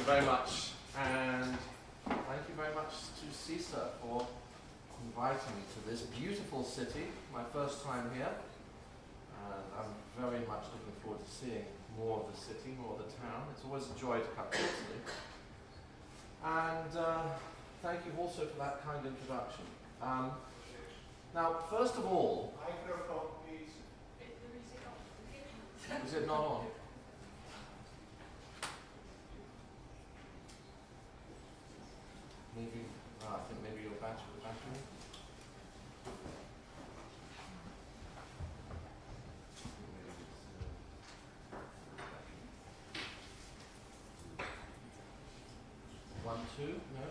very much, and thank you very much to SISSA for inviting me to this beautiful city, my first time here, and I'm very much looking forward to seeing more of the city, more of the town. It's always a joy to come to Italy. And thank you also for that kind introduction. Now, first of all, Microphone, please. is it not on? Maybe, I think maybe your battery. One, two, no?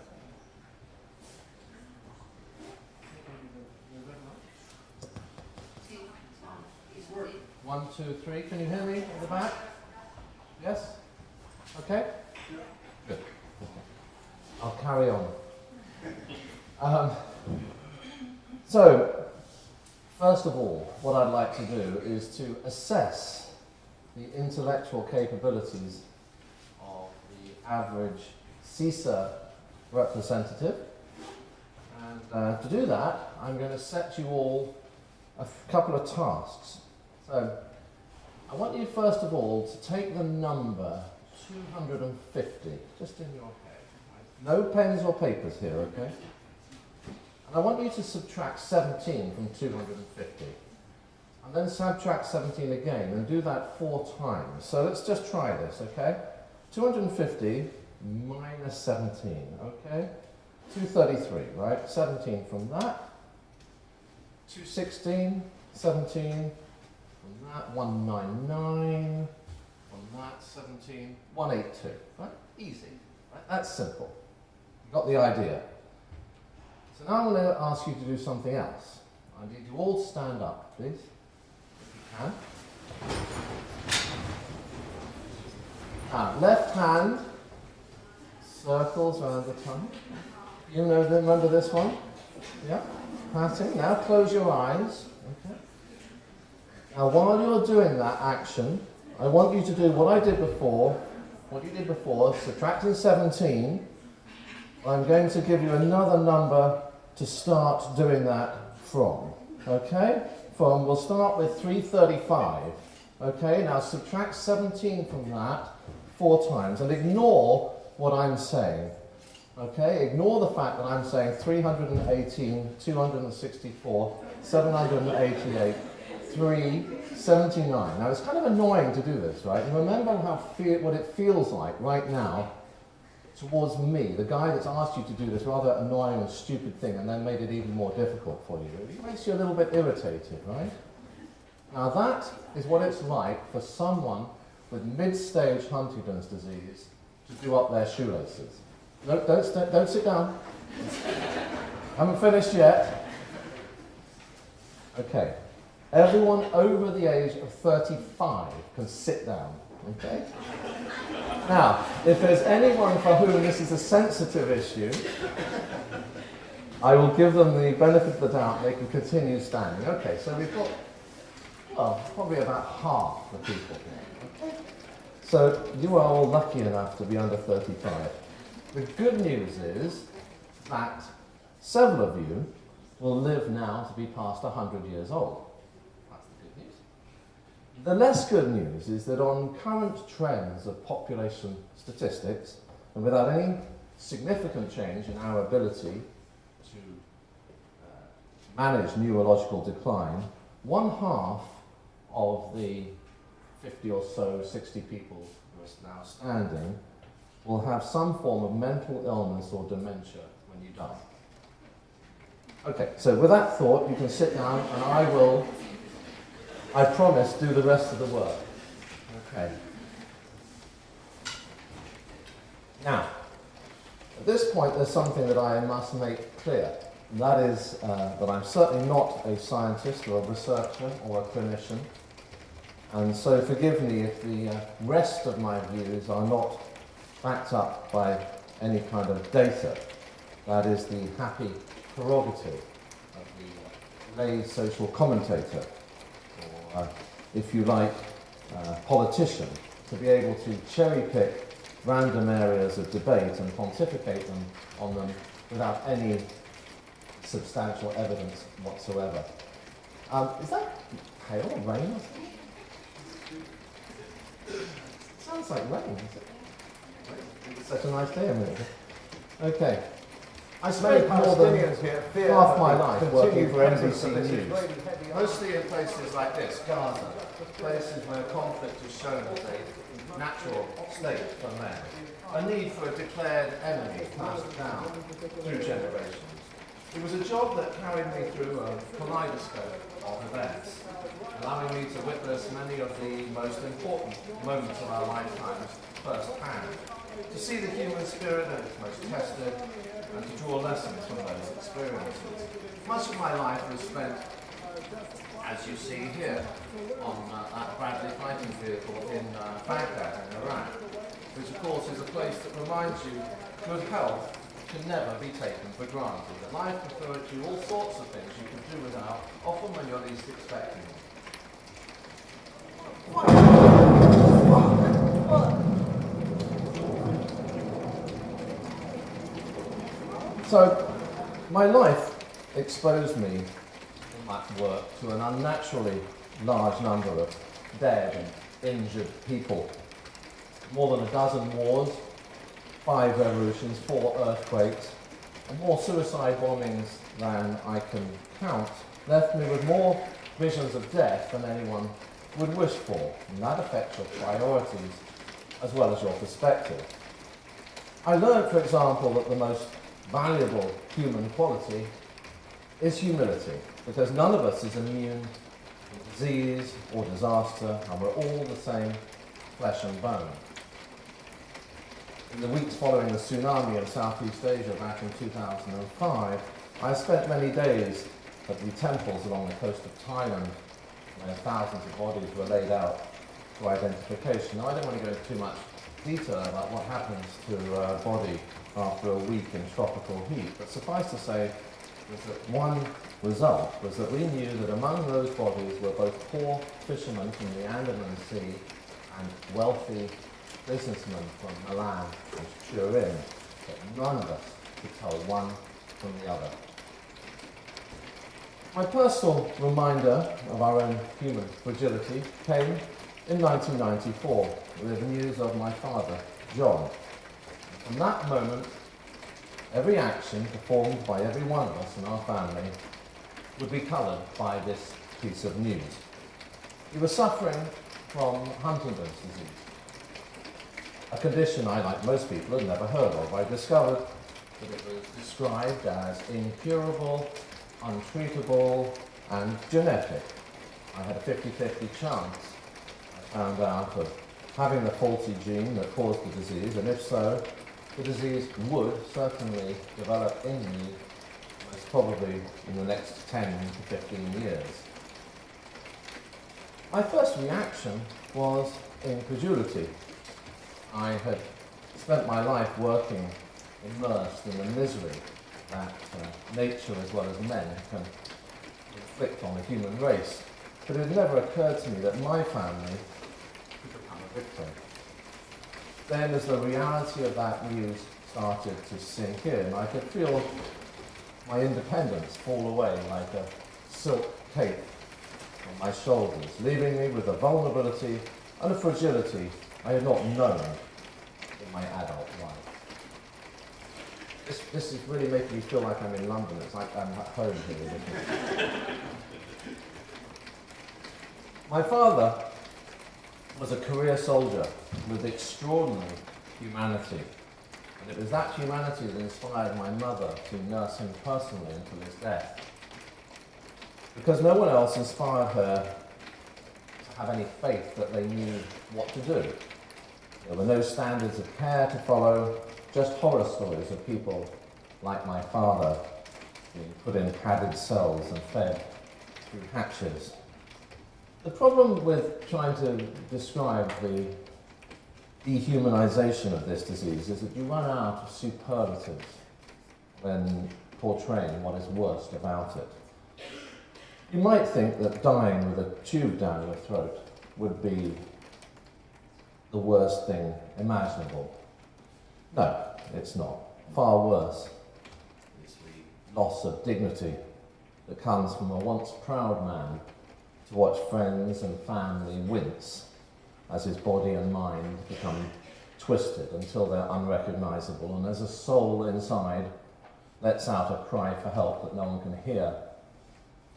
1, 2, 3. Can you hear me at the back? Yes? Okay? Good. I'll carry on. So, first of all, what I'd like to do is to assess the intellectual capabilities of the average SISSA representative. And to do that, I'm going to set you all a couple of tasks. So, I want you first of all to take the number 250, just in your head. No pens or papers here, okay? And I want you to subtract 17 from 250. And then subtract 17 again, and do that 4 times. So let's just try this, okay? 250 minus 17, okay? 233, right? 17 from that. 216, 17 from that. 199 from that. 17, 182, right? Easy, right? That's simple. You got the idea. So now I'm going to ask you to do something else. I need you all to stand up, please, if you can. Now, left hand circles around the tongue. You know, remember this one? Yeah? Patting. Now close your eyes. Okay. Now while you're doing that action, I want you to do what I did before. What you did before, subtracting 17. I'm going to give you another number to start doing that from. Okay? We'll start with 335. Okay? Now subtract 17 from that 4 times and ignore what I'm saying. Okay? Ignore the fact that I'm saying 318, 264, 788, 379. Now it's kind of annoying to do this, right? And remember what it feels like right now towards me, the guy that's asked you to do this rather annoying and stupid thing and then made it even more difficult for you. It makes you a little bit irritated, right? Now that is what it's like for someone with mid-stage Huntington's disease to do up their shoelaces. No, don't sit down. Haven't finished yet. Okay. Everyone over the age of 35 can sit down. Okay? Now, if there's anyone for whom this is a sensitive issue, I will give them the benefit of the doubt. They can continue standing. Okay, so we've got, well, probably about half the people here. Okay? So you are all lucky enough to be under 35. The good news is that several of you will live now to be past 100 years old. That's the good news. The less good news is that on current trends of population statistics, and without any significant change in our ability to manage neurological decline, 1/2 of the 50 or so, 60 people who are now standing will have some form of mental illness or dementia when you die. Okay, so with that thought, you can sit down and I will, I promise, do the rest of the work. Okay. Now, at this point, there's something that I must make clear. And that is that I'm certainly not a scientist or a researcher or a clinician. And so forgive me if the rest of my views are not backed up by any kind of data. That is the happy prerogative of the lay social commentator, or if you like, politician, to be able to cherry pick random areas of debate and pontificate on them without any substantial evidence whatsoever. Is that hail or rain or something? Sounds like rain. It's such a nice day, isn't it? Okay. I spent more than half my life working for NBC News, mostly in places like this, Gaza, places where conflict is shown as a natural state for men, a need for a declared enemy passed down through generations. It was a job that carried me through a kaleidoscope of events, allowing me to witness many of the most important moments of our lifetimes firsthand, to see the human spirit at its most tested, and to draw lessons from those experiences. Much of my life was spent, as you see here, on that Bradley fighting vehicle in Baghdad in Iraq, which of course is a place that reminds you good health can never be taken for granted. That life can throw at you all sorts of things you can do without, often when you're least expecting them. So, my life exposed me in that work to an unnaturally large number of dead and injured people. More than a dozen wars, 5 revolutions, 4 earthquakes, and more suicide bombings than I can count, left me with more visions of death than anyone would wish for, and that affects your priorities as well as your perspective. I learned, for example, that the most valuable human quality is humility, because none of us is immune to disease or disaster, and we're all the same flesh and bone. In the weeks following the tsunami in Southeast Asia back in 2005, I spent many days at the temples along the coast of Thailand, where thousands of bodies were laid out for identification. Now, I don't want to go into too much detail about what happens to a body after a week in tropical heat, but suffice to say was that one result was that we knew that among those bodies were both poor fishermen from the Andaman Sea and wealthy businessmen from Milan and Turin, but none of us could tell one from the other. My personal reminder of our own human fragility came in 1994 with news of my father, John. From that moment, every action performed by every one of us in our family would be coloured by this piece of news. He was suffering from Huntington's disease, a condition I, like most people, had never heard of. I discovered that it was described as incurable, untreatable, and genetic. I had a 50-50 chance, I found out, of having the faulty gene that caused the disease, and if so, the disease would certainly develop in me, most probably in the next 10 to 15 years. My first reaction was incredulity. I had spent my life working immersed in the misery that nature as well as men can inflict on the human race. But it had never occurred to me that my family could become a victim. Then as the reality of that news started to sink in, I could feel my independence fall away like a silk cape on my shoulders, leaving me with a vulnerability and a fragility I had not known in my adult life. This is really making me feel like I'm in London. It's like I'm at home here. My father was a career soldier with extraordinary humanity. And it was that humanity that inspired my mother to nurse him personally until his death. Because no one else inspired her to have any faith that they knew what to do. There were no standards of care to follow, just horror stories of people like my father being put in padded cells and fed through hatches. The problem with trying to describe the dehumanization of this disease is that you run out of superlatives when portraying what is worst about it. You might think that dying with a tube down your throat would be the worst thing imaginable. No, it's not. Far worse is the loss of dignity that comes from a once proud man to watch friends and family wince as his body and mind become twisted until they're unrecognisable, and as a soul inside lets out a cry for help that no one can hear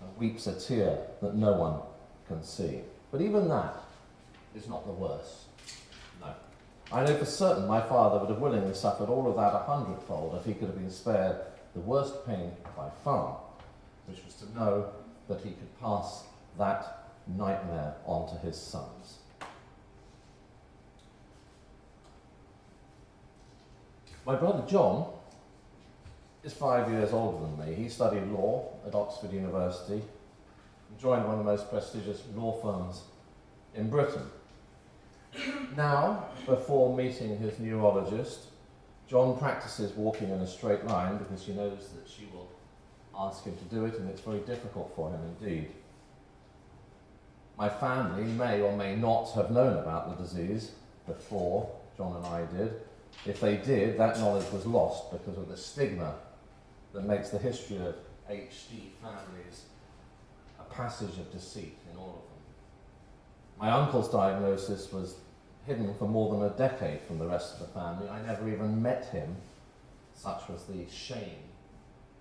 and weeps a tear that no one can see. But even that is not the worst. No. I know for certain my father would have willingly suffered all of that 100-fold if he could have been spared the worst pain by far, which was to know that he could pass that nightmare on to his sons. My brother John is 5 years older than me. He studied law at Oxford University and joined one of the most prestigious law firms in Britain. Now, before meeting his neurologist, John practices walking in a straight line because she knows that she will ask him to do it, and it's very difficult for him indeed. My family may or may not have known about the disease before John and I did. If they did, that knowledge was lost because of the stigma that makes the history of HD families a passage of deceit in all of them. My uncle's diagnosis was hidden for more than a decade from the rest of the family. I never even met him. Such was the shame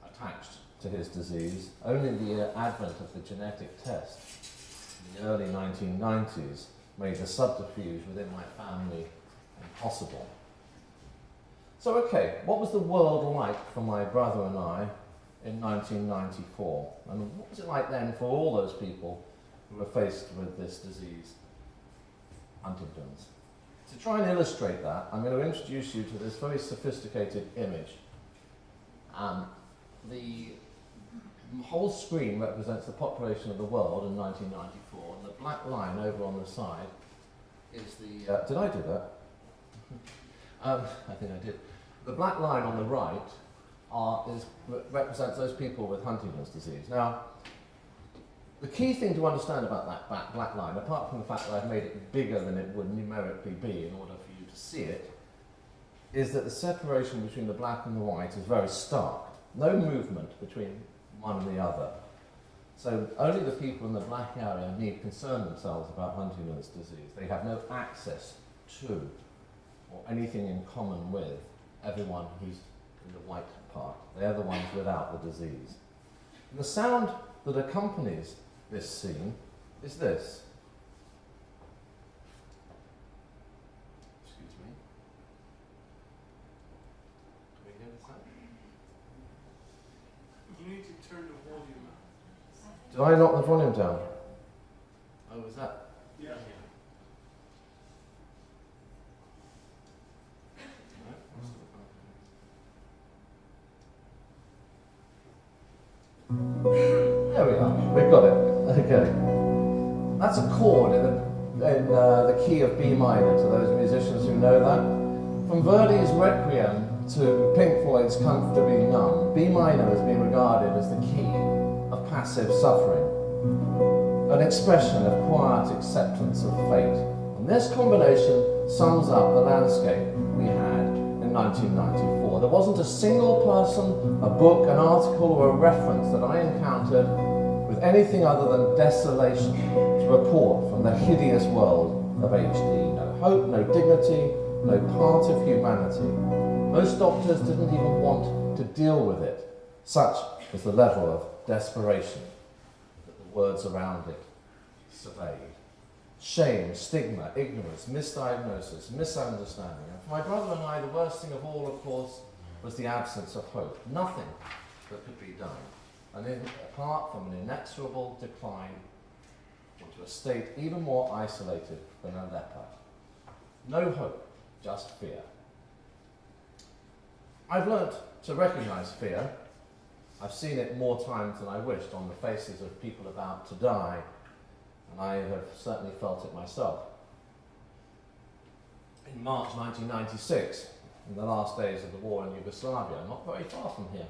attached to his disease. Only the advent of the genetic test in the early 1990s made the subterfuge within my family impossible. So, okay, what was the world like for my brother and I in 1994? And what was it like then for all those people who were faced with this disease, Huntington's? To try and illustrate that, I'm going to introduce you to this very sophisticated image. The whole screen represents the population of the world in 1994, and the black line over on the side is the... did I do that? I think I did. The black line on the right represents those people with Huntington's disease. Now, the key thing to understand about that black line, apart from the fact that I've made it bigger than it would numerically be in order for you to see it, is that the separation between the black and the white is very stark. No movement between one and the other. So only the people in the black area need concern themselves about Huntington's disease. They have no access to or anything in common with everyone who's in the white part. They're the ones without the disease. And the sound that accompanies this scene is this. Excuse me. Do we hear the sound? You need to turn the volume up. Did I knock the volume down? Oh, was that? Yeah. There we are. We've got it. Okay. That's a chord in the key of B minor, to those musicians who know that. From Verdi's Requiem to Pink Floyd's Comfortably Numb, B minor has been regarded as the key of passive suffering, an expression of quiet acceptance of fate. And this combination sums up the landscape we had in 1994. There wasn't a single person, a book, an article, or a reference that I encountered with anything other than desolation to report from the hideous world of HD. No hope, no dignity, no part of humanity. Most doctors didn't even want to deal with it. Such was the level of desperation that the words around it surveyed. Shame, stigma, ignorance, misdiagnosis, misunderstanding. And for my brother and I, the worst thing of all, of course, was the absence of hope. Nothing that could be done. And apart from an inexorable decline into a state even more isolated than a leper. No hope, just fear. I've learnt to recognise fear. I've seen it more times than I wished on the faces of people about to die, and I have certainly felt it myself. In March 1996, in the last days of the war in Yugoslavia, not very far from here,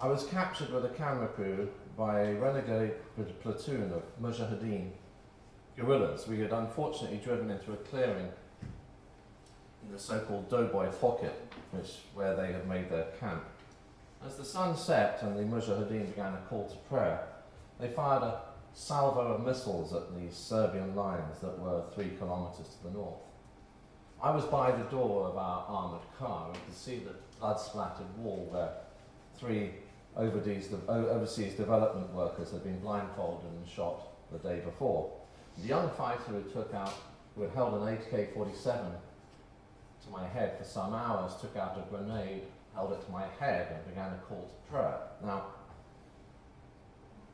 I was captured with a camera crew by a renegade platoon of Mujahideen guerrillas. We had unfortunately driven into a clearing in the so-called Doughboy Pocket, where they had made their camp. As the sun set and the Mujahideen began a call to prayer, they fired a salvo of missiles at the Serbian lines that were 3 kilometers to the north. I was by the door of our armoured car and could see the blood-splattered wall where 3 overseas development workers had been blindfolded and shot the day before. The young fighter who had held an AK-47 to my head for some hours, took out a grenade, held it to my head and began a call to prayer. Now,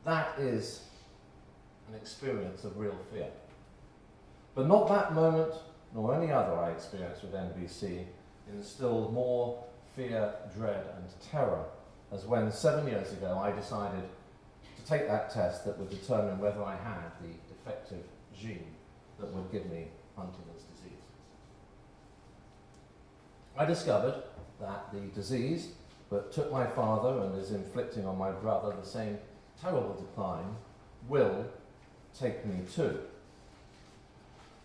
that is an experience of real fear. But not that moment, nor any other I experienced with NBC, instilled more fear, dread and terror, as when 7 years ago I decided to take that test that would determine whether I had the defective gene that would give me Huntington's disease. I discovered that the disease that took my father and is inflicting on my brother the same terrible decline will take me too.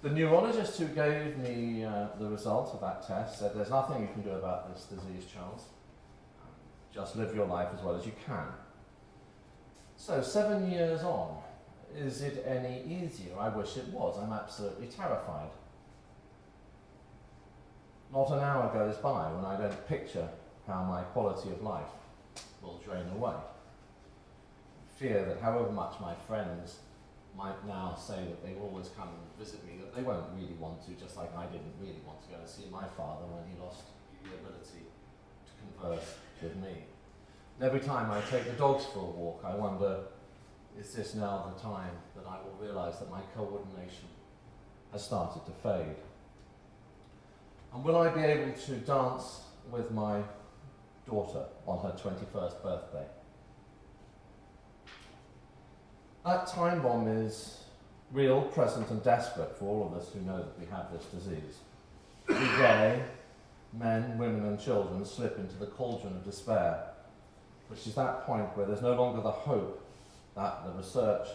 The neurologist who gave me the result of that test said, "There's nothing you can do about this disease, Charles. Just live your life as well as you can." So 7 years on, is it any easier? I wish it was. I'm absolutely terrified. Not an hour goes by when I don't picture how my quality of life will drain away. Fear that however much my friends might now say that they will always come and visit me, that they won't really want to, just like I didn't really want to go and see my father when he lost the ability to converse with me. And every time I take the dogs for a walk, I wonder, is this now the time that I will realise that my coordination has started to fade? And will I be able to dance with my daughter on her 21st birthday? That time bomb is real, present and desperate for all of us who know that we have this disease. Every day, men, women and children slip into the cauldron of despair, which is that point where there's no longer the hope that the research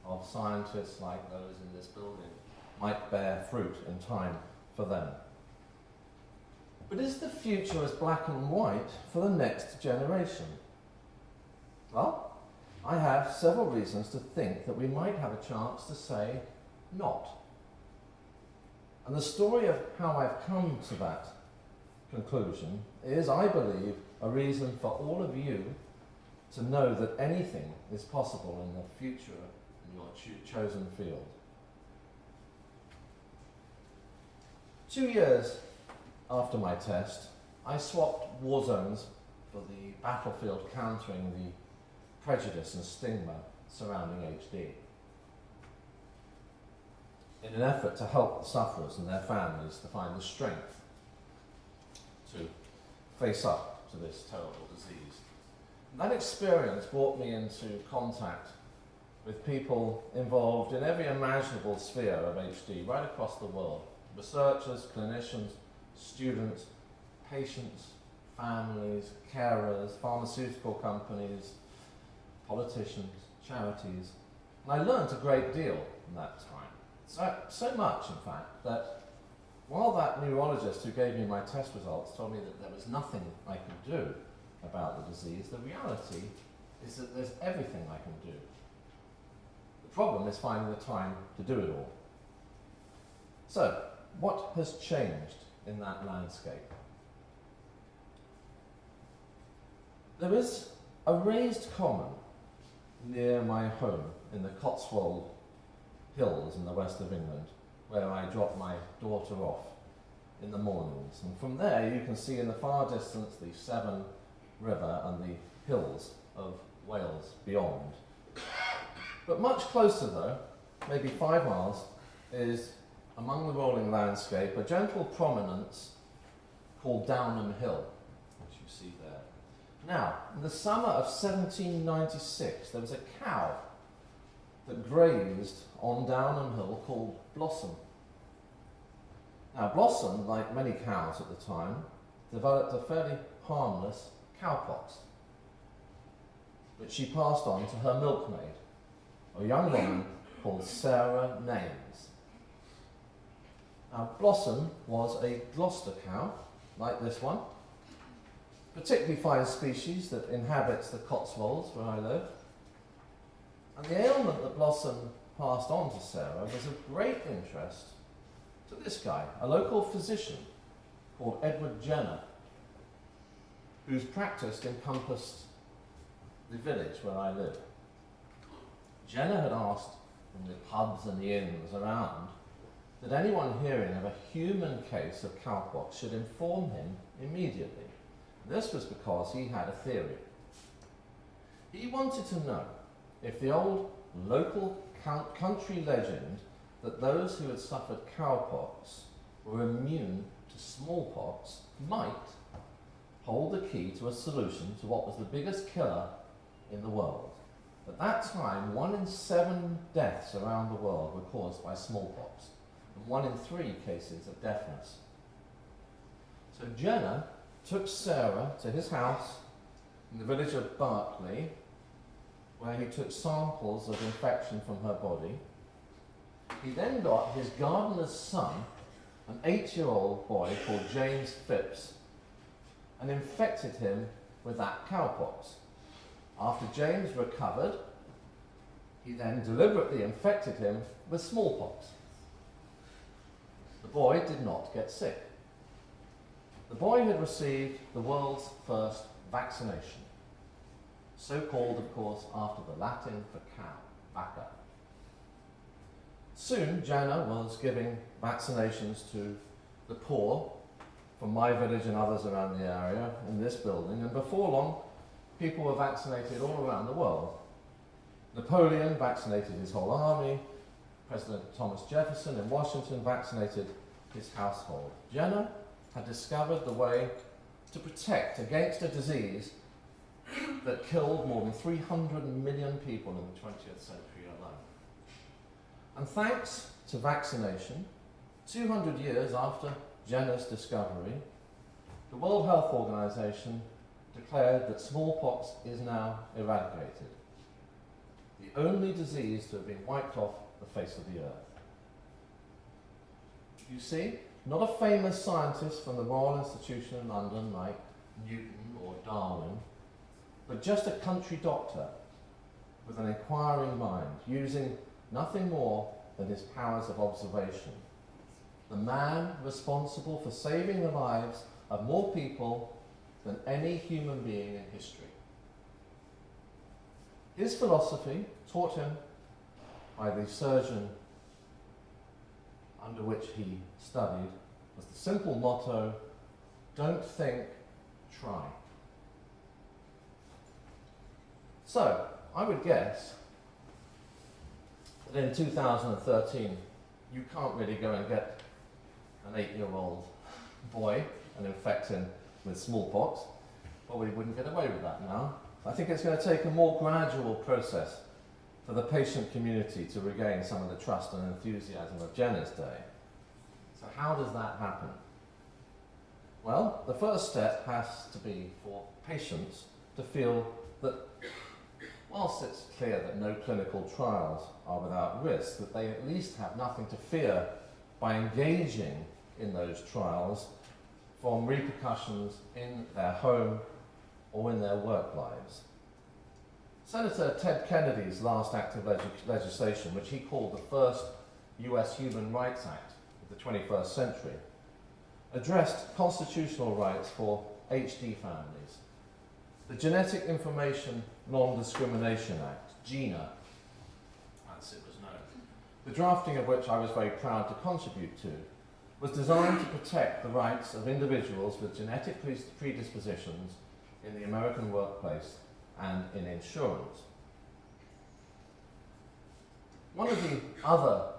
of scientists like those in this building might bear fruit in time for them. But is the future as black and white for the next generation? Well, I have several reasons to think that we might have a chance to say not. And the story of how I've come to that conclusion is, I believe, a reason for all of you to know that anything is possible in the future in your chosen field. 2 years after my test, I swapped war zones for the battlefield countering the prejudice and stigma surrounding HD, in an effort to help the sufferers and their families to find the strength to face up to this terrible disease. And that experience brought me into contact with people involved in every imaginable sphere of HD right across the world. Researchers, clinicians, students, patients, families, carers, pharmaceutical companies, politicians, charities. And I learned a great deal in that time. So much, in fact, that while that neurologist who gave me my test results told me that there was nothing I could do about the disease, the reality is that there's everything I can do. The problem is finding the time to do it all. So, what has changed in that landscape? There is a raised common near my home in the Cotswold Hills in the west of England, where I drop my daughter off in the mornings. And from there you can see in the far distance the Severn River and the hills of Wales beyond. But much closer though, maybe 5 miles, is among the rolling landscape a gentle prominence called Downham Hill, which you see there. Now, in the summer of 1796, there was a cow that grazed on Downham Hill called Blossom. Now, Blossom, like many cows at the time, developed a fairly harmless cowpox, which she passed on to her milkmaid, a young woman called Sarah Names. Now, Blossom was a Gloucester cow, like this one, particularly fine species that inhabits the Cotswolds where I live. And the ailment that Blossom passed on to Sarah was of great interest to this guy, a local physician called Edward Jenner, whose practice encompassed the village where I live. Jenner had asked in the pubs and the inns around that anyone hearing of a human case of cowpox should inform him immediately. This was because he had a theory. He wanted to know if the old local country legend that those who had suffered cowpox were immune to smallpox might hold the key to a solution to what was the biggest killer in the world. At that time, 1 in 7 deaths around the world were caused by smallpox, and 1 in 3 cases of deafness. So Jenner took Sarah to his house in the village of Berkeley, where he took samples of infection from her body. He then got his gardener's son, an 8-year-old boy called James Phipps, and infected him with that cowpox. After James recovered, he then deliberately infected him with smallpox. The boy did not get sick. The boy had received the world's first vaccination, so called, of course, after the Latin for cow, vacca. Soon, Jenner was giving vaccinations to the poor from my village and others around the area in this building, and before long, people were vaccinated all around the world. Napoleon vaccinated his whole army. President Thomas Jefferson in Washington vaccinated his household. Jenner had discovered the way to protect against a disease that killed more than 300 million people in the 20th century alone. And thanks to vaccination, 200 years after Jenner's discovery, the World Health Organization declared that smallpox is now eradicated, the only disease to have been wiped off the face of the earth. You see, not a famous scientist from the Royal Institution in London like Newton or Darwin, but just a country doctor with an inquiring mind, using nothing more than his powers of observation. The man responsible for saving the lives of more people than any human being in history. His philosophy, taught him by the surgeon under which he studied, was the simple motto, don't think, try. So, I would guess that in 2013, you can't really go and get an 8-year-old boy and infect him with smallpox. Probably wouldn't get away with that now. I think it's going to take a more gradual process for the patient community to regain some of the trust and enthusiasm of Jenner's day. So how does that happen? Well, the first step has to be for patients to feel that whilst it's clear that no clinical trials are without risk, that they at least have nothing to fear by engaging in those trials from repercussions in their home or in their work lives. Senator Ted Kennedy's last act of legislation, which he called the first US Human Rights Act of the 21st century, addressed constitutional rights for HD families. The Genetic Information Non-Discrimination Act, GINA, as it was known, the drafting of which I was very proud to contribute to, was designed to protect the rights of individuals with genetic predispositions in the American workplace and in insurance. One of the other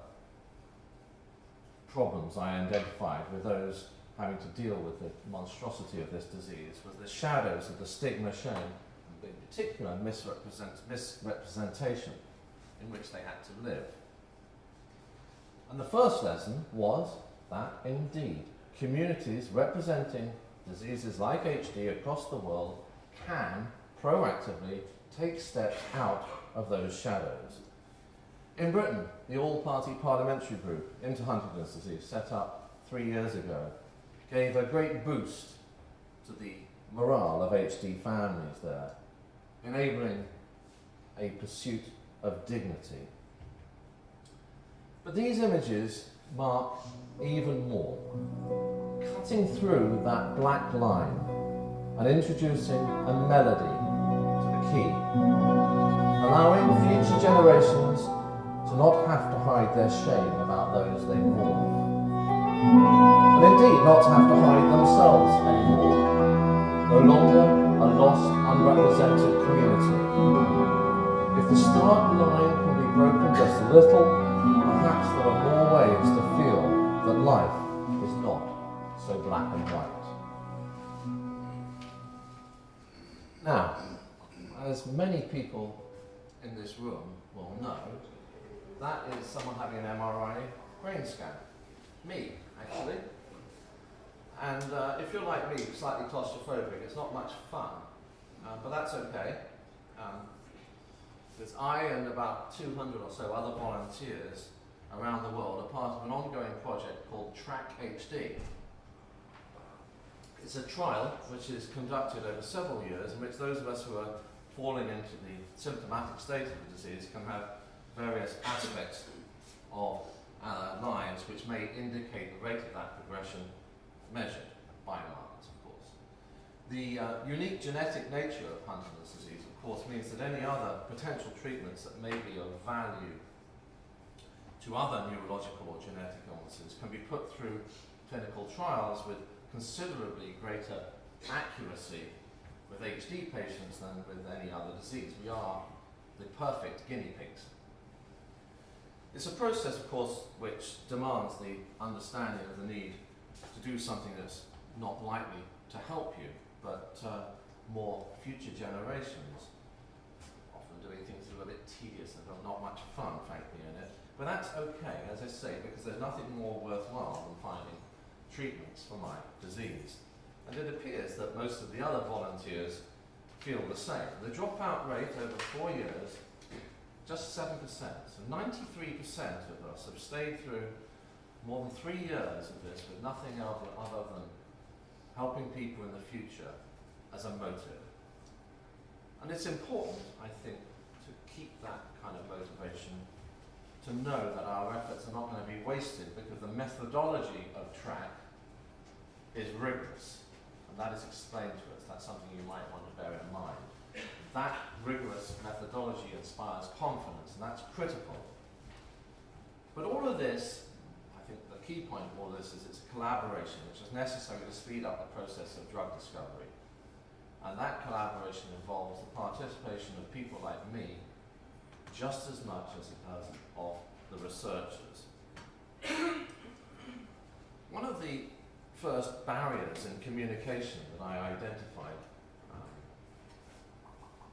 problems I identified with those having to deal with the monstrosity of this disease was the shadows of the stigma shown, and in particular misrepresentation in which they had to live. And the first lesson was that indeed communities representing diseases like HD across the world can proactively take steps out of those shadows. In Britain, the all-party parliamentary group into Huntington's disease set up 3 years ago, gave a great boost to the morale of HD families there, enabling a pursuit of dignity. But these images mark even more, cutting through that black line and introducing a melody to the key, allowing future generations to not have to hide their shame about those they mourn, and indeed not to have to hide themselves anymore, no longer a lost, unrepresented community. If the start line can be broken just a little, perhaps there are more ways to feel that life is not so black and white. Now, as many people in this room will know, that is someone having an MRI brain scan. Me, actually. And if you're like me, slightly claustrophobic, it's not much fun, but that's okay. Because I and about 200 or so other volunteers around the world are part of an ongoing project called Track HD. It's a trial which is conducted over several years in which those of us who are falling into the symptomatic state of the disease can have various aspects of our lives which may indicate the rate of that progression measured by markers, of course. The unique genetic nature of Huntington's disease, of course, means that any other potential treatments that may be of value to other neurological or genetic illnesses can be put through clinical trials with considerably greater accuracy with HD patients than with any other disease. We are the perfect guinea pigs. It's a process, of course, which demands the understanding of the need to do something that's not likely to help you, but more future generations, often doing things that are a bit tedious and not much fun, frankly, in it. But that's okay, as I say, because there's nothing more worthwhile than finding treatments for my disease. And it appears that most of the other volunteers feel the same. The dropout rate over 4 years, just 7%. So 93% of us have stayed through more than 3 years of this with nothing other than helping people in the future as a motive. And it's important, I think, to keep that kind of motivation, to know that our efforts are not going to be wasted because the methodology of track is rigorous. And that is explained to us. That's something you might want to bear in mind. That rigorous methodology inspires confidence, and that's critical. But all of this, I think the key point of all this is it's a collaboration which is necessary to speed up the process of drug discovery. And that collaboration involves the participation of people like me just as much as it does of the researchers. One of the first barriers in communication that I identified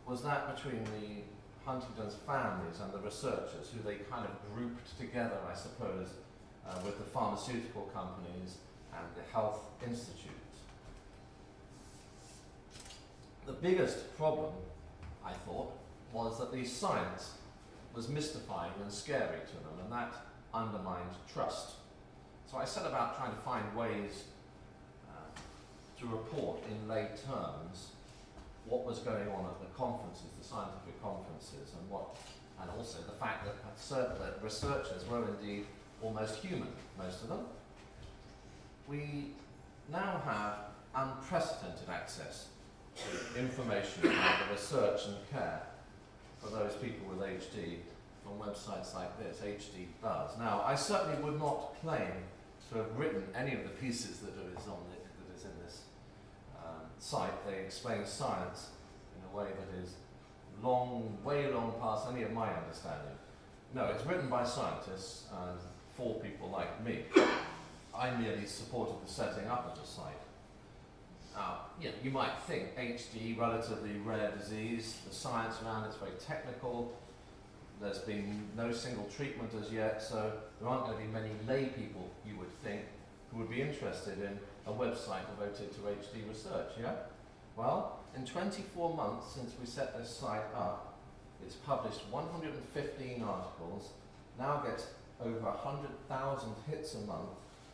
was that between the Huntington's families and the researchers, who they kind of grouped together, I suppose, with the pharmaceutical companies and the health institutes. The biggest problem, I thought, was that the science was mystifying and scary to them, and that undermined trust. So I set about trying to find ways to report in lay terms what was going on at the conferences, the scientific conferences, and also the fact that researchers were indeed almost human, most of them. We now have unprecedented access to information about the research and care for those people with HD from websites like this, HD Buzz. Now, I certainly would not claim to have written any of the pieces that is in this site. They explain science in a way that is way long past any of my understanding. No, it's written by scientists and for people like me. I merely supported the setting up of the site. Now, you might think HD, relatively rare disease, the science around it's very technical. There's been no single treatment as yet, so there aren't going to be many lay people, you would think, who would be interested in a website devoted to HD research, yeah? Well, in 24 months since we set this site up, it's published 115 articles, now gets over 100,000 hits a month,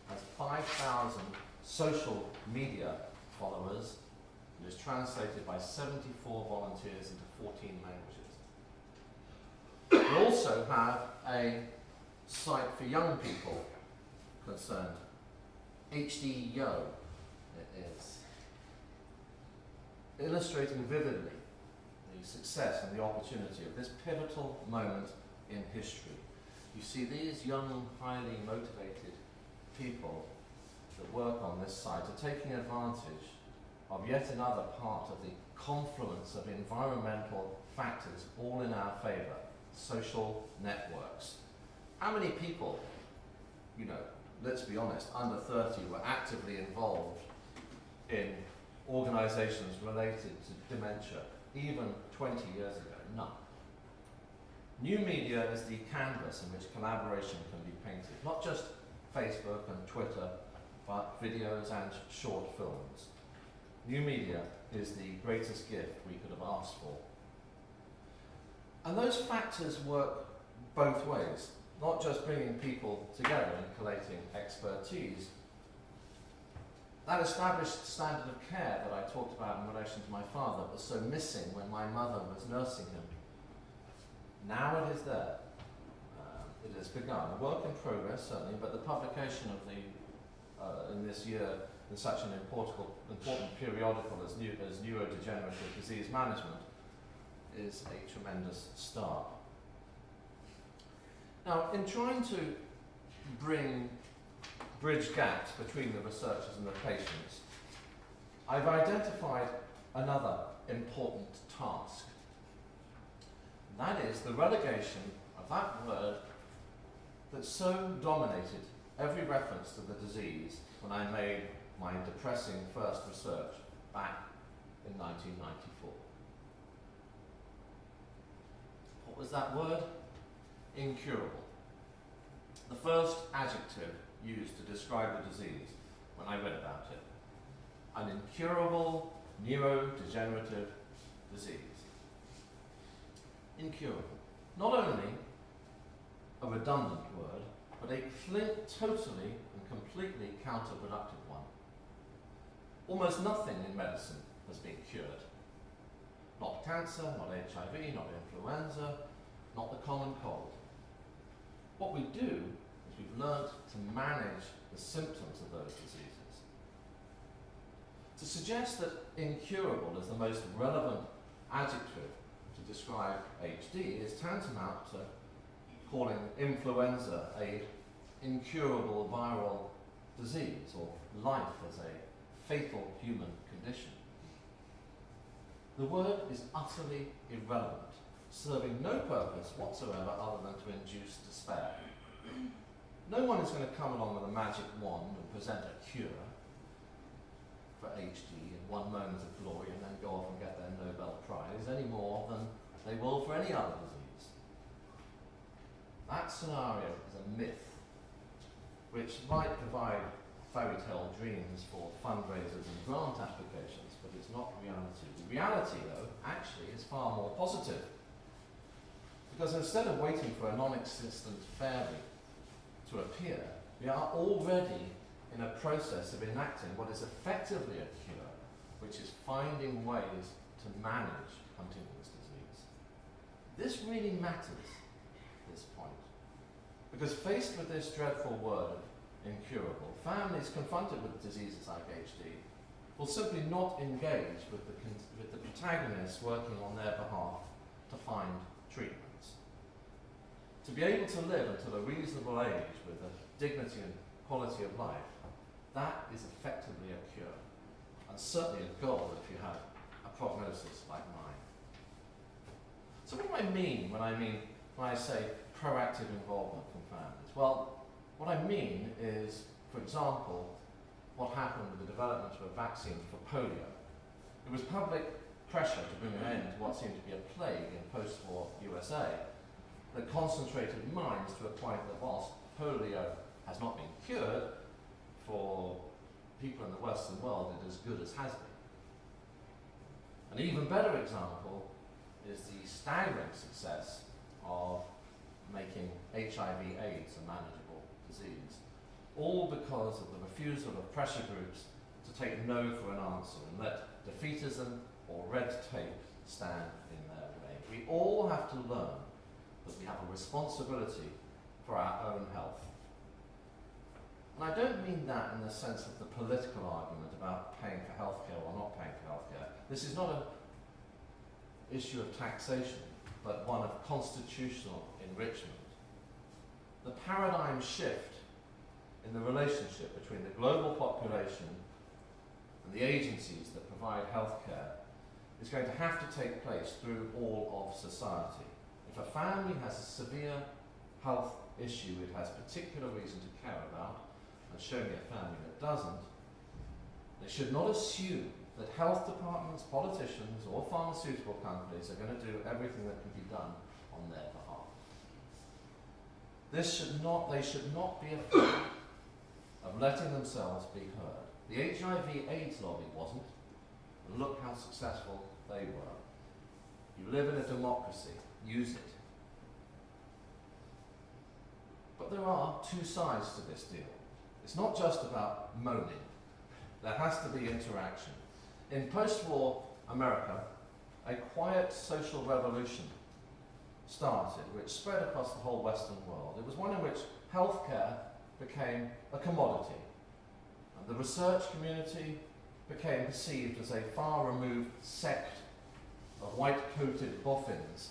has 5,000 social media followers and is translated by 74 volunteers into 14 languages. We also have a site for young people concerned. HDYO it is. Illustrating vividly the success and the opportunity of this pivotal moment in history. You see these young, highly motivated people that work on this site are taking advantage of yet another part of the confluence of environmental factors all in our favour, social networks. How many people, let's be honest, under 30 were actively involved in organisations related to dementia even 20 years ago? None. New media is the canvas in which collaboration can be painted, not just Facebook and Twitter, but videos and short films. New media is the greatest gift we could have asked for. And those factors work both ways, not just bringing people together and collating expertise. That established standard of care that I talked about in relation to my father was so missing when my mother was nursing him. Now it is there. It has begun. A work in progress, certainly, but the publication of in this year in such an important periodical as Neurodegenerative Disease Management is a tremendous start. Now, in trying to bridge gaps between the researchers and the patients, I've identified another important task. That is the relegation of that word that so dominated every reference to the disease when I made my depressing first research back in 1994. What was that word? Incurable. The first adjective used to describe the disease when I read about it. An incurable neurodegenerative disease. Incurable. Not only a redundant word, but a totally and completely counterproductive one. Almost nothing in medicine has been cured. Not cancer, not HIV, not influenza, not the common cold. What we do is we've learnt to manage the symptoms of those diseases. To suggest that incurable is the most relevant adjective to describe HD is tantamount to calling influenza a incurable viral disease or life as a fatal human condition. The word is utterly irrelevant, serving no purpose whatsoever other than to induce despair. No one is going to come along with a magic wand and present a cure for HD in one moment of glory and then go off and get their Nobel Prize any more than they will for any other disease. That scenario is a myth which might provide fairy tale dreams for fundraisers and grant applications, but it's not reality. The reality, though, actually is far more positive. Because instead of waiting for a non-existent fairy to appear, we are already in a process of enacting what is effectively a cure, which is finding ways to manage Huntington's disease. This really matters at this point, because faced with this dreadful word, incurable, families confronted with diseases like HD will simply not engage with the protagonists working on their behalf to find treatments. To be able to live until a reasonable age with a dignity and quality of life, that is effectively a cure, and certainly a goal if you have a prognosis like mine. So what do I mean when I say proactive involvement from families? Well, what I mean is, for example, what happened with the development of a vaccine for polio. It was public pressure to bring an end to what seemed to be a plague in post-war USA that concentrated minds to a point that whilst polio has not been cured, for people in the Western world it is as good as has been. An even better example is the staggering success of making HIV/AIDS a manageable disease. all because of the refusal of pressure groups to take no for an answer and let defeatism or red tape stand in their way. We all have to learn that we have a responsibility for our own health. And I don't mean that in the sense of the political argument about paying for healthcare or not paying for healthcare. This is not an issue of taxation, but one of constitutional enrichment. The paradigm shift in the relationship between the global population and the agencies that provide healthcare is going to have to take place through all of society. If a family has a severe health issue it has particular reason to care about, and show me a family that doesn't, they should not assume that health departments, politicians, or pharmaceutical companies are going to do everything that can be done on their behalf. They should not be afraid of letting themselves be heard. The HIV/AIDS lobby wasn't, and look how successful they were. You live in a democracy, use it. But there are two sides to this deal. It's not just about moaning. There has to be interaction. In post-war America, a quiet social revolution started, which spread across the whole Western world. It was one in which healthcare became a commodity, and the research community became perceived as a far-removed sect of white-coated boffins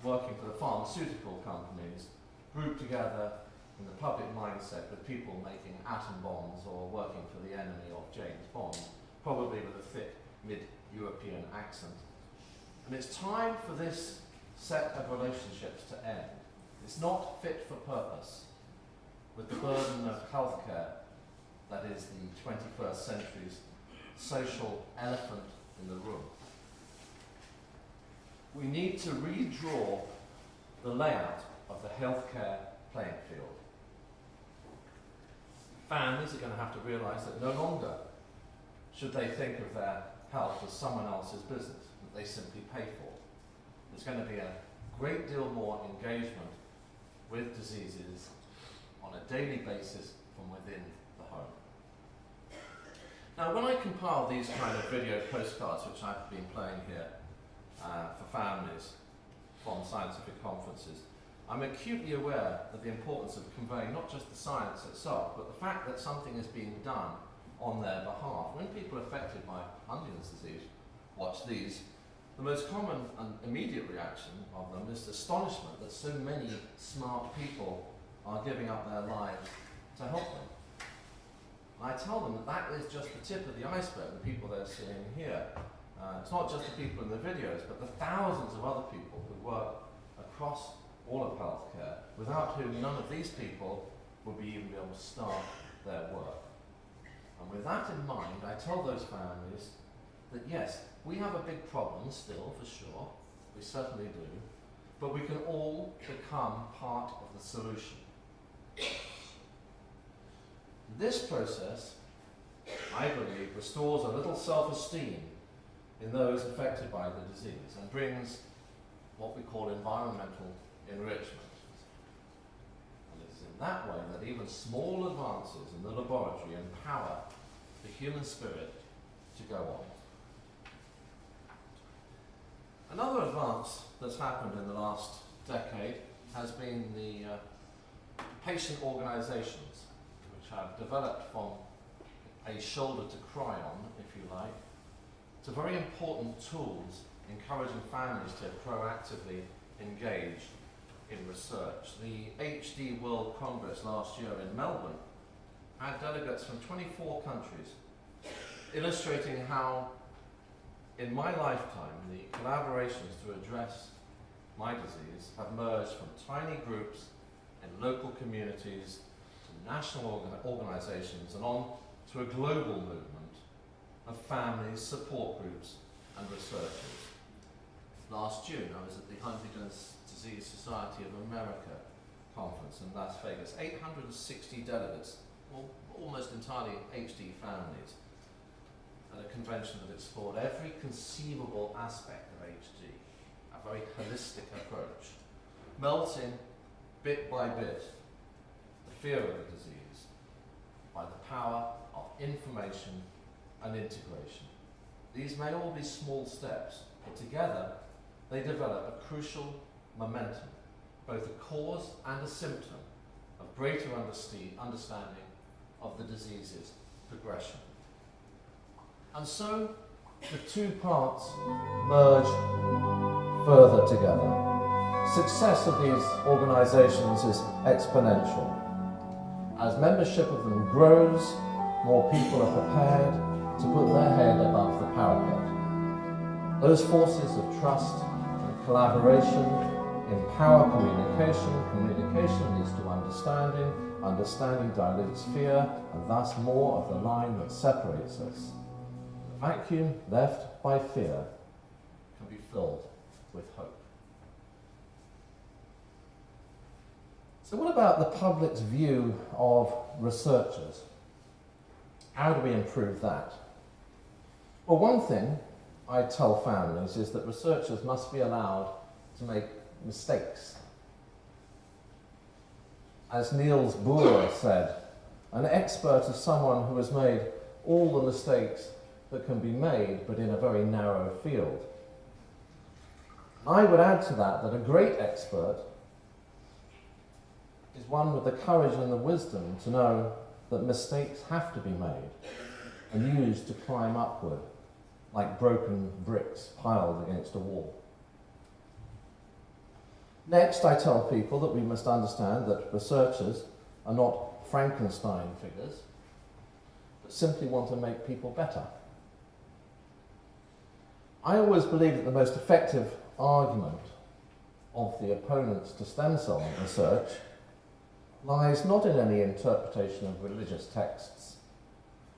working for the pharmaceutical companies, grouped together in the public mindset with people making atom bombs or working for the enemy of James Bond, probably with a thick mid-European accent. And it's time for this set of relationships to end. It's not fit for purpose with the burden of healthcare that is the 21st century's social elephant in the room. We need to redraw the layout of the healthcare playing field. Families are going to have to realise that no longer should they think of their health as someone else's business that they simply pay for. There's going to be a great deal more engagement with diseases on a daily basis from within the home. Now, when I compile these kind of video postcards, which I've been playing here for families from scientific conferences, I'm acutely aware of the importance of conveying not just the science itself, but the fact that something is being done on their behalf. When people affected by Huntington's disease watch these, the most common and immediate reaction of them is astonishment that so many smart people are giving up their lives to help them. And I tell them that that is just the tip of the iceberg, the people they're seeing here. It's not just the people in the videos, but the thousands of other people who work across all of healthcare, without whom none of these people would even be able to start their work. And with that in mind, I tell those families that yes, we have a big problem still, for sure, we certainly do, but we can all become part of the solution. This process, I believe, restores a little self-esteem in those affected by the disease and brings what we call environmental enrichment. And it is in that way that even small advances in the laboratory empower the human spirit to go on. Another advance that's happened in the last decade has been the patient organisations, which have developed from a shoulder to cry on, if you like, to very important tools encouraging families to proactively engage in research. The HD World Congress last year in Melbourne had delegates from 24 countries, illustrating how, in my lifetime, the collaborations to address my disease have merged from tiny groups in local communities to national organisations and on to a global movement of families, support groups and researchers. Last June I was at the Huntington's Disease Society of America conference in Las Vegas. 860 delegates, almost entirely HD families, at a convention that explored every conceivable aspect of HD, a very holistic approach, melting bit by bit the fear of the disease, by the power of information and integration. These may all be small steps, but together they develop a crucial momentum, both a cause and a symptom of greater understanding of the disease's progression. And so the two parts merge further together. Success of these organisations is exponential. As membership of them grows, more people are prepared to put their head above the parapet. Those forces of trust and collaboration empower communication. Communication leads to understanding. Understanding dilutes fear, and thus more of the line that separates us. The vacuum left by fear can be filled with hope. So what about the public's view of researchers? How do we improve that? Well, one thing I tell families is that researchers must be allowed to make mistakes. As Niels Bohr said, an expert is someone who has made all the mistakes that can be made, but in a very narrow field. I would add to that that a great expert is one with the courage and the wisdom to know that mistakes have to be made and used to climb upward, like broken bricks piled against a wall. Next, I tell people that we must understand that researchers are not Frankenstein figures, but simply want to make people better. I always believe that the most effective argument of the opponents to stem cell research lies not in any interpretation of religious texts,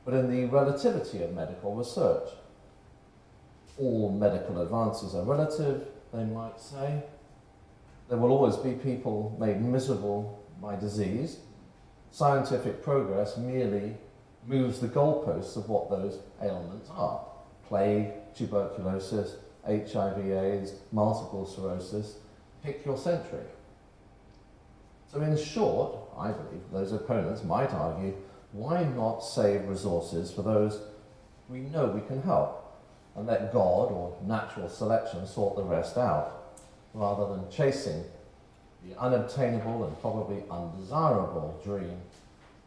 but in the relativity of medical research. All medical advances are relative, they might say. There will always be people made miserable by disease. Scientific progress merely moves the goalposts of what those ailments are. Plague, tuberculosis, HIV/AIDS, multiple sclerosis, pick your century. So in short, I believe those opponents might argue, why not save resources for those we know we can help and let God or natural selection sort the rest out, rather than chasing the unobtainable and probably undesirable dream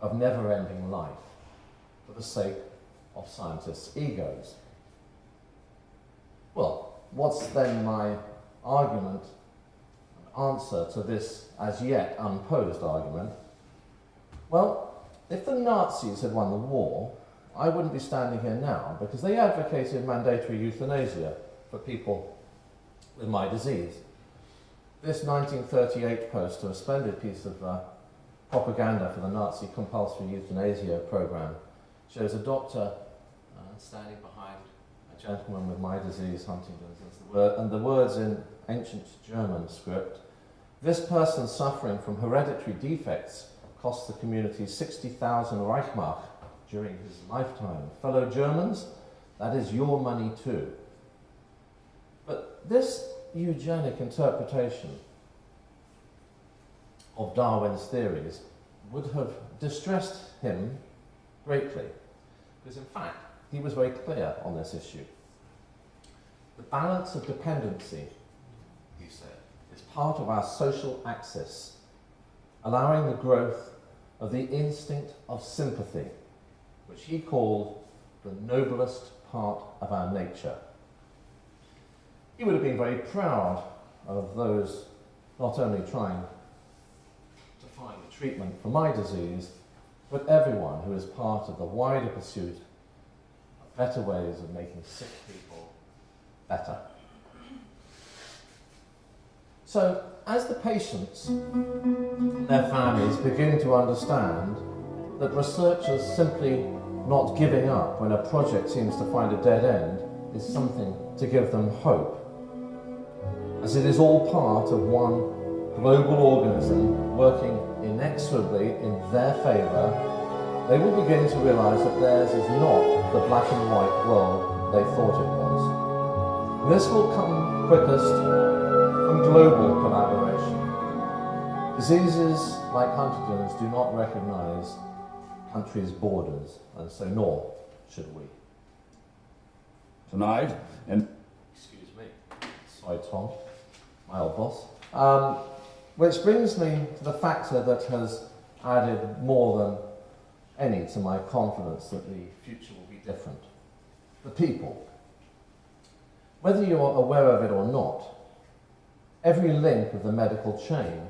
of never-ending life for the sake of scientists' egos. Well, what's then my argument and answer to this as yet unposed argument? Well, if the Nazis had won the war, I wouldn't be standing here now, because they advocated mandatory euthanasia for people with my disease. This 1938 poster, a splendid piece of propaganda for the Nazi compulsory euthanasia program, shows a doctor standing behind a gentleman with my disease, Huntington's, and the words in ancient German script, "This person suffering from hereditary defects cost the community 60,000 Reichmark during his lifetime. Fellow Germans, that is your money too." But this eugenic interpretation of Darwin's theories would have distressed him greatly, because in fact he was very clear on this issue. The balance of dependency, he said, is part of our social axis, allowing the growth of the instinct of sympathy, which he called the noblest part of our nature. He would have been very proud of those not only trying to find a treatment for my disease, but everyone who is part of the wider pursuit of better ways of making sick people better. So, as the patients and their families begin to understand that researchers simply not giving up when a project seems to find a dead end is something to give them hope, as it is all part of one global organism working inexorably in their favour, they will begin to realise that theirs is not the black and white world they thought it was. This will come quickest from global collaboration. Diseases like Huntington's do not recognise country's borders, and so nor should we. Tonight, and excuse me, sorry Tom, my old boss. Which brings me to the factor that has added more than any to my confidence that the future will be different. The people. Whether you're aware of it or not, every link of the medical chain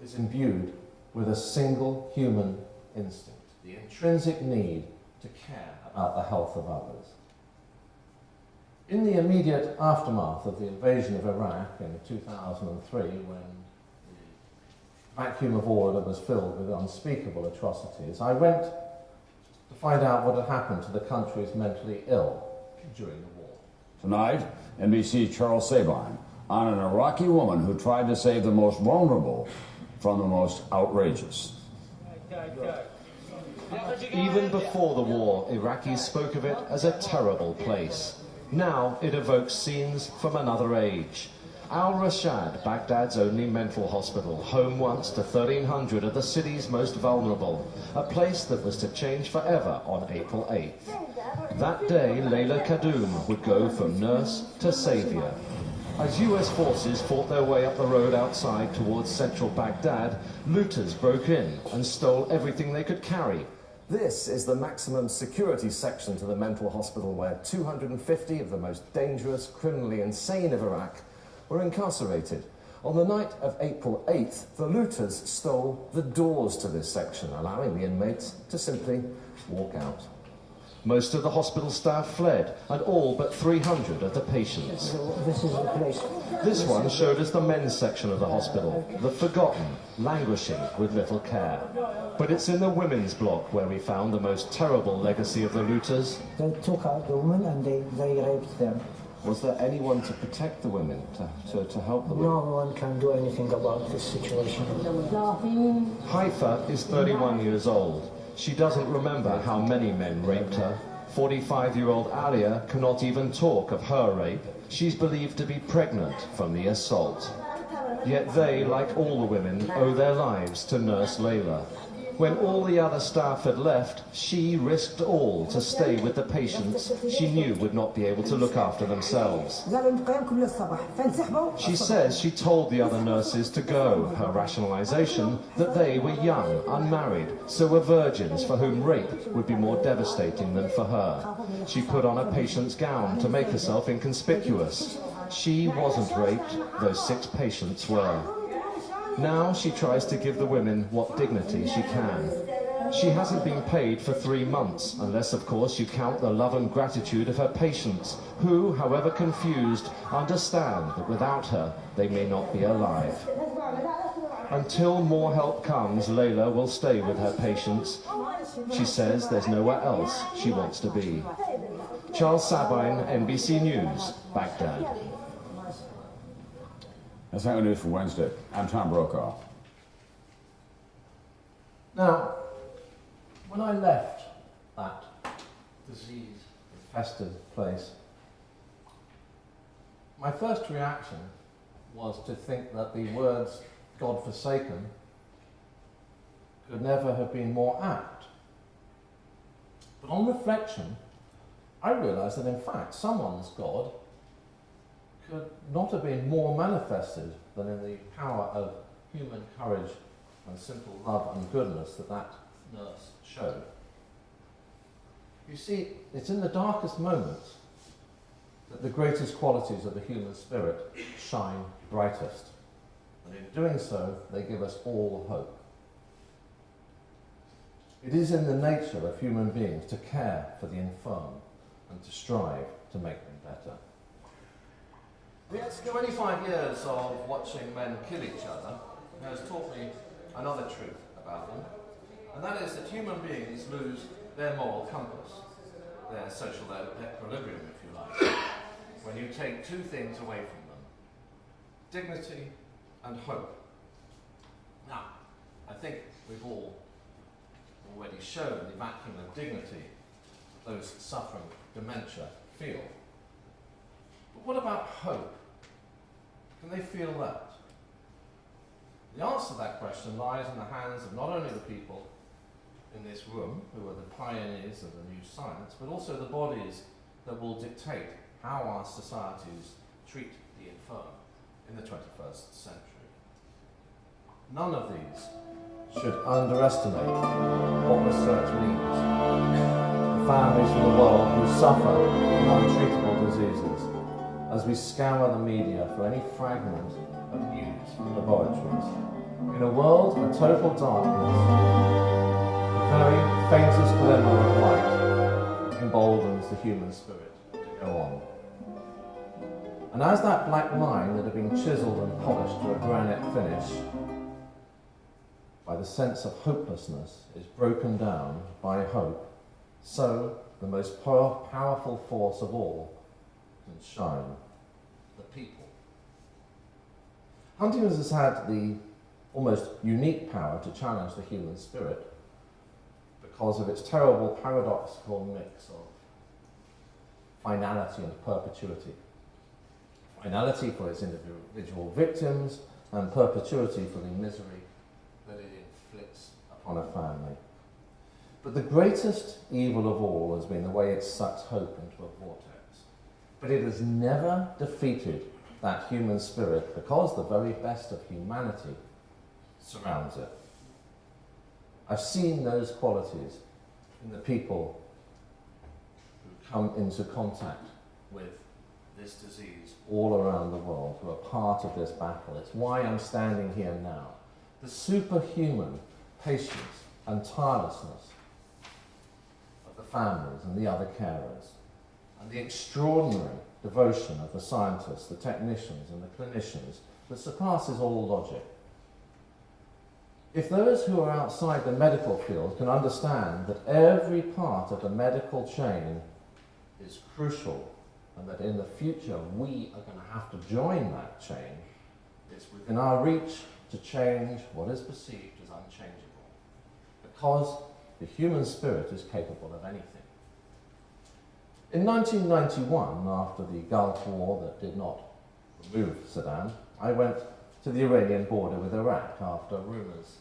is imbued with a single human instinct, the intrinsic need to care about the health of others. In the immediate aftermath of the invasion of Iraq in 2003, when the vacuum of order was filled with unspeakable atrocities, I went to find out what had happened to the country's mentally ill during the war. tonight, NBC's Charles Sabine on an Iraqi woman who tried to save the most vulnerable from the most outrageous. Even before the war, Iraqis spoke of it as a terrible place. Now it evokes scenes from another age. Al-Rashad, Baghdad's only mental hospital, home once to 1,300 of the city's most vulnerable, a place that was to change forever on April 8th. That day, Layla Khadoum would go from nurse to saviour. As US forces fought their way up the road outside towards central Baghdad, looters broke in and stole everything they could carry. This is the maximum security section to the mental hospital where 250 of the most dangerous, criminally insane of Iraq were incarcerated. On the night of April 8th, the looters stole the doors to this section, allowing the inmates to simply walk out. Most of the hospital staff fled, and all but 300 of the patients. This is the place. This one showed us the men's section of the hospital, the forgotten, languishing with little care. But it's in the women's block where we found the most terrible legacy of the looters. They took out the women and they raped them. Was there anyone to protect the women, to help them? No one can do anything about this situation. Haifa is 31 years old. She doesn't remember how many men raped her. 45-year-old Alia cannot even talk of her rape. She's believed to be pregnant from the assault. Yet they, like all the women, owe their lives to Nurse Layla. When all the other staff had left, she risked all to stay with the patients she knew would not be able to look after themselves. She says she told the other nurses to go, her rationalization that they were young, unmarried, so were virgins for whom rape would be more devastating than for her. She put on a patient's gown to make herself inconspicuous. She wasn't raped, though 6 patients were. Now she tries to give the women what dignity she can. She hasn't been paid for 3 months, unless of course you count the love and gratitude of her patients, who, however confused, understand that without her they may not be alive. Until more help comes, Layla will stay with her patients. She says there's nowhere else she wants to be. Charles Sabine, NBC News, Baghdad. That's not news for Wednesday. I'm Tom Brokaw. Now, when I left that disease-infested place, my first reaction was to think that the words "God-forsaken" could never have been more apt. But on reflection, I realised that in fact someone's God could not have been more manifested than in the power of human courage and simple love and goodness that that nurse showed. You see, it's in the darkest moments that the greatest qualities of the human spirit shine brightest. And in doing so, they give us all hope. It is in the nature of human beings to care for the infirm and to strive to make them better. It's 25 years of watching men kill each other has taught me another truth about them, and that is that human beings lose their moral compass, their social equilibrium, if you like, when you take 2 things away from them: dignity and hope. Now, I think we've all already shown the vacuum of dignity those suffering dementia feel. But what about hope? Can they feel that? The answer to that question lies in the hands of not only the people in this room, who are the pioneers of the new science, but also the bodies that will dictate how our societies treat the infirm in the 21st century. None of these should underestimate what research means. The families of the world who suffer from untreatable diseases, as we scour the media for any fragment of news from laboratories. In a world of total darkness, the very faintest glimmer of light emboldens the human spirit to go on. And as that black line that had been chiselled and polished to a granite finish by the sense of hopelessness is broken down by hope, so the most powerful force of all can shine: the people. Huntington's has had the almost unique power to challenge the human spirit because of its terrible paradoxical mix of finality and perpetuity. Finality for its individual victims and perpetuity for the misery that it inflicts upon a family. But the greatest evil of all has been the way it sucks hope into a vortex. But it has never defeated that human spirit because the very best of humanity surrounds it. I've seen those qualities in the people who come into contact with this disease all around the world, who are part of this battle. It's why I'm standing here now. The superhuman patience and tirelessness of the families and the other carers, and the extraordinary devotion of the scientists, the technicians and the clinicians that surpasses all logic. If those who are outside the medical field can understand that every part of the medical chain is crucial, and that in the future we are going to have to join that chain, it's within our reach to change what is perceived as unchangeable, because the human spirit is capable of anything. In 1991, after the Gulf War that did not remove Saddam, I went to the Iranian border with Iraq after rumours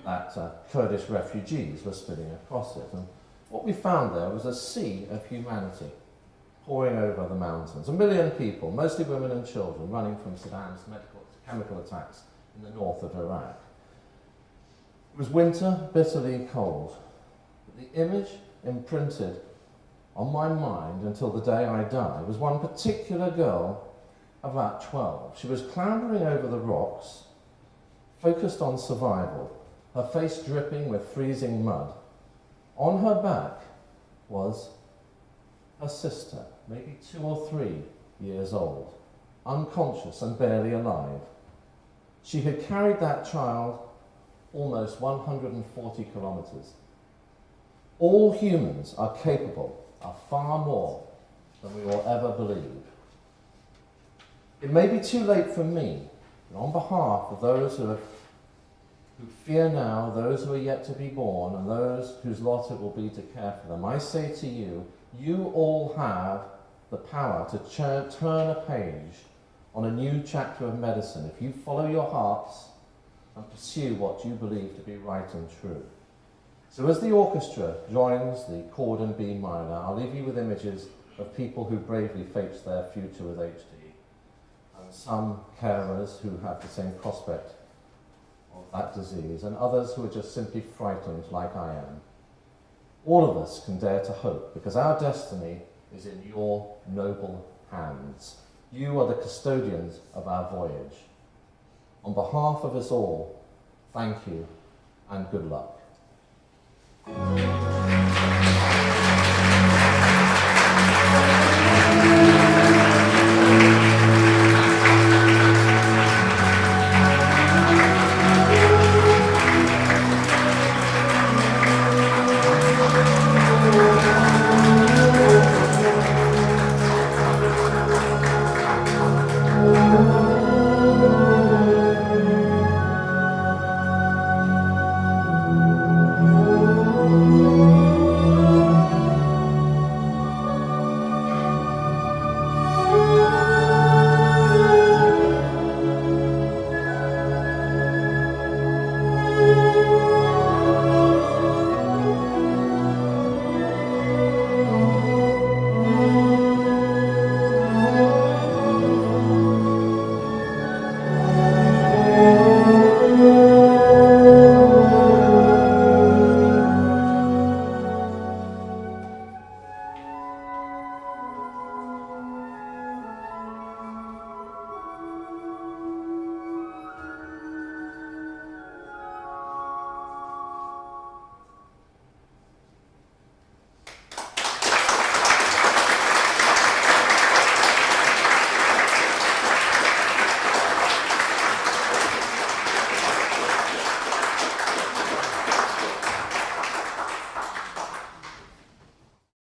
that Kurdish refugees were spilling across it. And what we found there was a sea of humanity pouring over the mountains. 1 million people, mostly women and children, running from Saddam's chemical attacks in the north of Iraq. It was winter, bitterly cold. But the image imprinted on my mind until the day I die was one particular girl, about 12. She was clambering over the rocks, focused on survival, her face dripping with freezing mud. On her back was her sister, maybe 2 or 3 years old, unconscious and barely alive. She had carried that child almost 140 kilometers. All humans are capable of far more than we will ever believe. It may be too late for me, but on behalf of those who fear now, those who are yet to be born, and those whose lot it will be to care for them, I say to you, you all have the power to turn a page on a new chapter of medicine if you follow your hearts and pursue what you believe to be right and true. So as the orchestra joins the chord in B minor, I'll leave you with images of people who bravely face their future with HD, and some carers who have the same prospect of that disease, and others who are just simply frightened like I am. All of us can dare to hope, because our destiny is in your noble hands. You are the custodians of our voyage. On behalf of us all, thank you and good luck.